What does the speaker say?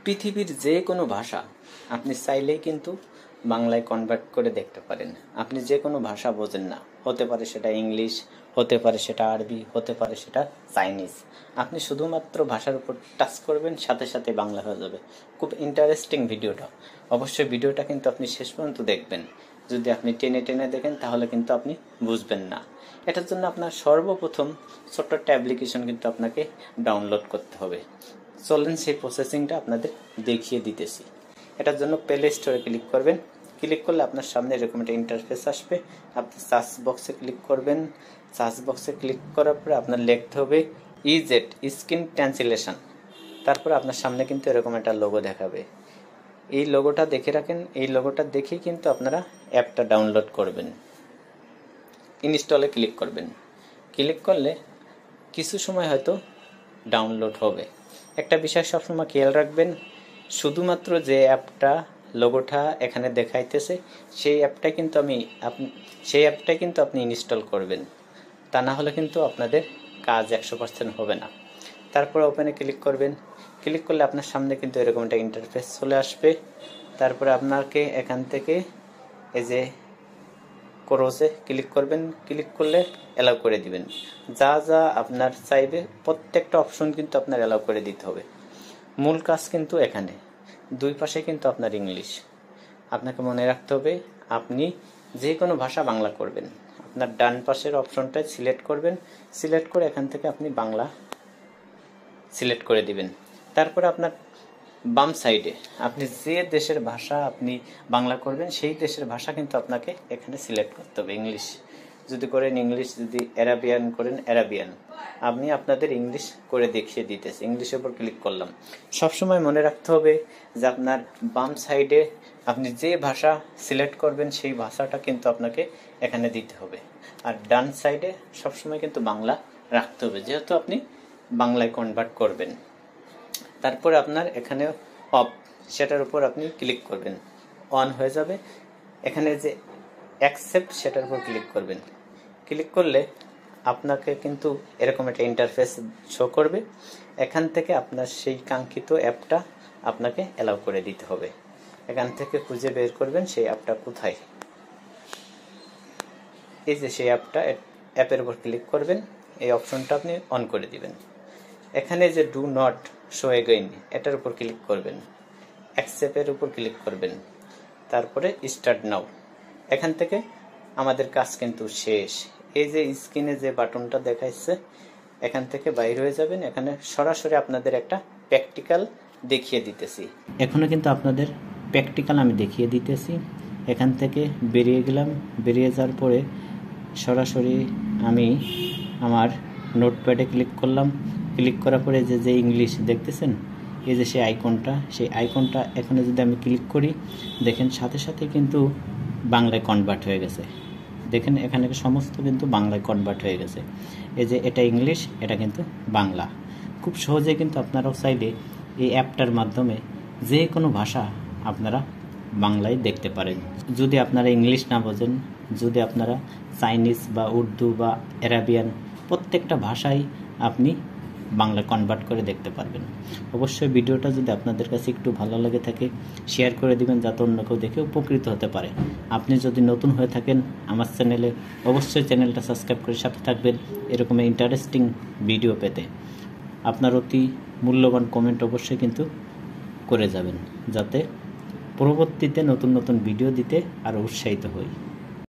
পৃথিবীর যে কোনো ভাষা আপনি চাইলেই কিন্তু বাংলায় কনভার্ট করে দেখতে পারেন। আপনি যে কোনো ভাষা বোঝেন না, হতে পারে সেটা ইংলিশ, হতে পারে সেটা আরবি, হতে পারে সেটা চাইনিজ। আপনি শুধুমাত্র ভাষার উপর টাচ করবেন, সাথে সাথে বাংলা হয়ে যাবে। খুব ইন্টারেস্টিং ভিডিওটা। অবশ্যই ভিডিওটা কিন্তু আপনি শেষ পর্যন্ত দেখবেন। যদি আপনি টেনে টেনে দেখেন তাহলে কিন্তু আপনি বুঝবেন না। এটার জন্য আপনার সর্বপ্রথম ছোট্ট একটা অ্যাপ্লিকেশন কিন্তু আপনাকে ডাউনলোড করতে হবে। চলেন সেই প্রসেসিংটা আপনাদের দেখিয়ে দিতেছি। এটার জন্য প্লে স্টোরে ক্লিক করবেন। ক্লিক করলে আপনার সামনে এরকম একটা ইন্টারফেস আসবে। আপনি সার্চ বক্সে ক্লিক করবেন। সার্চ বক্সে ক্লিক করার পরে আপনার লিখতে হবে ইজেট স্ক্রিন ট্রান্সলেশন। তারপর আপনার সামনে কিন্তু এরকম একটা লোগো দেখাবে। এই লোগোটা দেখে রাখেন। এই লোগোটা দেখেই কিন্তু আপনারা অ্যাপটা ডাউনলোড করবেন। ইনস্টলে ক্লিক করবেন। ক্লিক করলে কিছু সময় হয়তো ডাউনলোড হবে। একটা বিষয় সবসময় খেয়াল রাখবেন, শুধুমাত্র যে অ্যাপটা লোগোটা এখানে দেখাইতেছে সেই অ্যাপটাই কিন্তু আপনি ইনস্টল করবেন। তা না হলে কিন্তু আপনাদের কাজ 100% হবে না। তারপর ওপেনে ক্লিক করবেন। ক্লিক করলে আপনার সামনে কিন্তু এরকম একটা ইন্টারফেস চলে আসবে। তারপরে আপনাকে এখান থেকে এই যে ক্রসে ক্লিক করবেন। ক্লিক করলে অ্যালাউ করে দিবেন। যা যা আপনার চাইবে প্রত্যেকটা অপশন কিন্তু আপনার অ্যালাউ করে দিতে হবে। মূল কাজ কিন্তু এখানে দুই পাশে কিন্তু আপনার ইংলিশ। আপনাকে মনে রাখতে হবে আপনি যে কোনো ভাষা বাংলা করবেন। আপনার ডান পাশের অপশনটায় সিলেক্ট করবেন। সিলেক্ট করে এখান থেকে আপনি বাংলা সিলেক্ট করে দিবেন। তারপরে আপনার বাম সাইডে আপনি যে দেশের ভাষা আপনি বাংলা করবেন সেই দেশের ভাষা কিন্তু আপনাকে এখানে সিলেক্ট করতে হবে। ইংলিশ যদি করেন ইংলিশ, যদি অ্যারাবিয়ান করেন অ্যারাবিয়ান। আমি আপনাদের ইংলিশ করে দেখিয়ে দিতেছি। ইংলিশের উপর ক্লিক করলাম। সবসময় মনে রাখতে হবে যে আপনার বাম সাইডে আপনি যে ভাষা সিলেক্ট করবেন সেই ভাষাটা কিন্তু আপনাকে এখানে দিতে হবে। আর ডান সাইডে সবসময় কিন্তু বাংলা রাখতে হবে, যেহেতু আপনি বাংলায় কনভার্ট করবেন। তারপরে আপনার এখানে অফ, সেটার উপর আপনি ক্লিক করবেন, অন হয়ে যাবে। এখানে যে অ্যাকসেপ্ট সেটার উপর ক্লিক করবেন। ক্লিক করলে আপনাকে কিন্তু এরকম একটা ইন্টারফেস শো করবে। এখান থেকে আপনার সেই কাঙ্ক্ষিত অ্যাপটা আপনাকে অ্যালাউ করে দিতে হবে। এখান থেকে খুঁজে বের করবেন সেই অ্যাপটা কোথায়। এই যে সেই অ্যাপের উপর ক্লিক করবেন। এই অপশনটা আপনি অন করে দিবেন। এখানে যে ডু নট শো এগেইন এটার উপর ক্লিক করবেন। অ্যাকসেপ্টের উপর ক্লিক করবেন। তারপরে স্টার্ট নাও। এখান থেকে আমাদের কাজ কিন্তু শেষ। এই যে স্ক্রিনে যে বাটনটা দেখাচ্ছে এখান থেকে বাইরে হয়ে যাবেন। এখানে সরাসরি আপনাদের একটা প্র্যাকটিক্যাল দেখিয়ে দিতেছি। এখানে কিন্তু আপনাদের প্র্যাকটিক্যাল আমি দেখিয়ে দিতেছি। এখান থেকে বেরিয়ে গেলাম। বেরিয়ে যাওয়ার পরে সরাসরি আমি আমার নোটপ্যাডে ক্লিক করলাম। ক্লিক করার পরে যে ইংলিশ দেখতেছেন, এই যে সেই আইকনটা এখানে যদি আমি ক্লিক করি, দেখেন সাথে সাথে কিন্তু বাংলায় কনভার্ট হয়ে গেছে। দেখেন এখানে সমস্ত কিন্তু বাংলায় কনভার্ট হয়ে গেছে। এই যে এটা ইংলিশ, এটা কিন্তু বাংলা। খুব সহজে কিন্তু আপনারাও চাইলে এই অ্যাপটার মাধ্যমে যে কোনো ভাষা আপনারা বাংলায় দেখতে পারেন। যদি আপনারা ইংলিশ না বোঝেন, যদি আপনারা চাইনিজ বা উর্দু বা অ্যারাবিয়ান প্রত্যেকটা ভাষাই আপনি বাংলা কনভার্ট করে দেখতে পারবেন। অবশ্যই ভিডিওটা যদি আপনাদের কাছে একটু ভালো লাগে থাকে শেয়ার করে দিবেন, যাতে অন্য কেউ দেখে উপকৃত হতে পারে। আপনি যদি নতুন হয়ে থাকেন আমার চ্যানেলে, অবশ্যই চ্যানেলটা সাবস্ক্রাইব করে সাথে থাকবেন এরকম ইন্টারেস্টিং ভিডিও পেতে। আপনার অতি মূল্যবান কমেন্ট অবশ্যই কিন্তু করে যাবেন, যাতে পরবর্তীতে নতুন নতুন ভিডিও দিতে আরও উৎসাহিত হই।